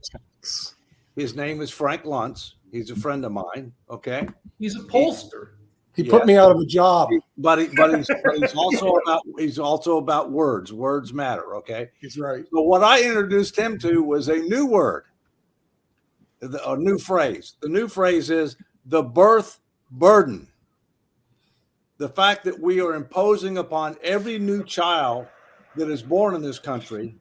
His name is Frank Luntz. He's a friend of mine. Okay, he's a pollster. He put me out of a job. But he's also about words. Words matter. Okay, he's right. So what I introduced him to was a new word, a new phrase. The new phrase is the birth burden. The fact that we are imposing upon every new child that is born in this country,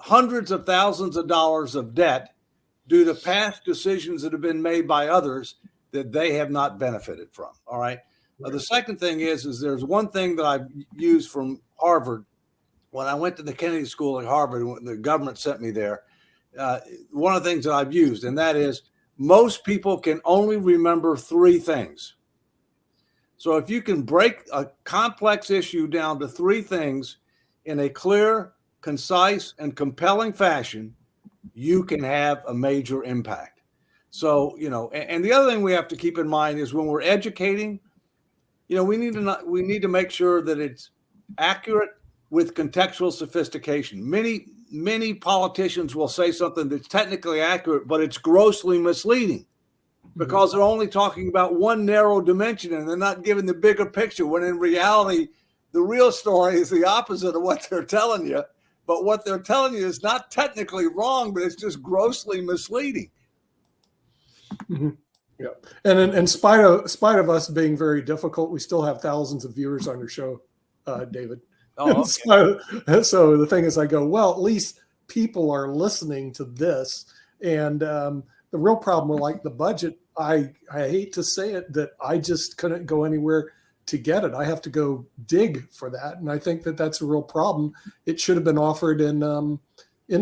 hundreds of thousands of dollars of debt due to past decisions that have been made by others that they have not benefited from. All right. The second thing is there's one thing that I've used from Harvard. When I went to the Kennedy School at Harvard, when the government sent me there, one of the things that I've used, and that is most people can only remember three things. So if you can break a complex issue down to three things in a clear, concise, and compelling fashion, you can have a major impact. So, and the other thing we have to keep in mind is when we're educating, we need to make sure that it's accurate with contextual sophistication. Many politicians will say something that's technically accurate, but it's grossly misleading because they're only talking about one narrow dimension and they're not giving the bigger picture, when in reality, the real story is the opposite of what they're telling you. But what they're telling you is not technically wrong, but it's just grossly misleading. Mm-hmm. Yeah, and in spite of us being very difficult, we still have thousands of viewers on your show, David. Oh, okay. So the thing is, I go, well, at least people are listening to this. And the real problem, like the budget, I hate to say it, that I just couldn't go anywhere to get it. I have to go dig for that. And I think that that's a real problem. It should have been offered in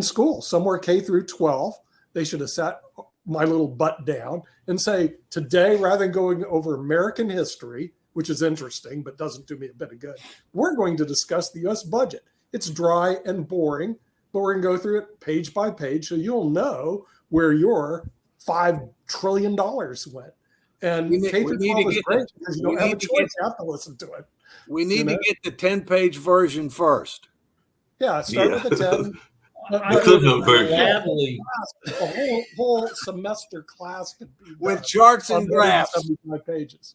school, somewhere K through 12. They should have sat my little butt down and say, today, rather than going over American history, which is interesting, but doesn't do me a bit of good, we're going to discuss the U.S. budget. It's dry and boring, but we're going to go through it page by page so you'll know where your $5 trillion went. And K through 12 is great because you don't have a choice. You have to listen to it. We need to get the 10-page version first. Yeah, start with the 10. A whole semester class could be with charts and graphs. 75 pages.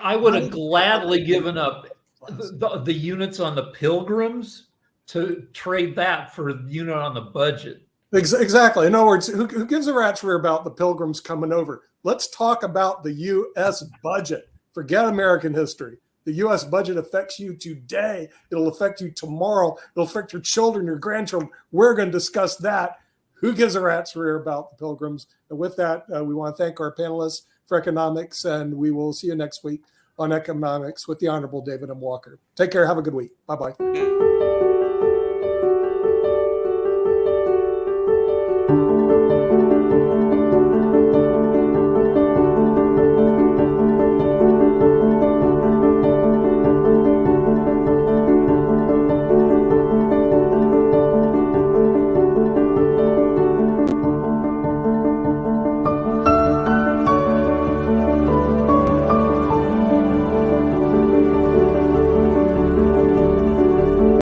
I would have gladly given up the units on the Pilgrims to trade that for the unit on the budget. Exactly. In other words, who gives a rat's rear about the Pilgrims coming over? Let's talk about the U.S. budget. Forget American history. The U.S. budget affects you today. It'll affect you tomorrow. It'll affect your children, your grandchildren. We're going to discuss that. Who gives a rat's rear about the Pilgrims? And with that, we want to thank our panelists for economics, and we will see you next week on Economics with the Honorable David M. Walker. Take care. Have a good week. Bye-bye.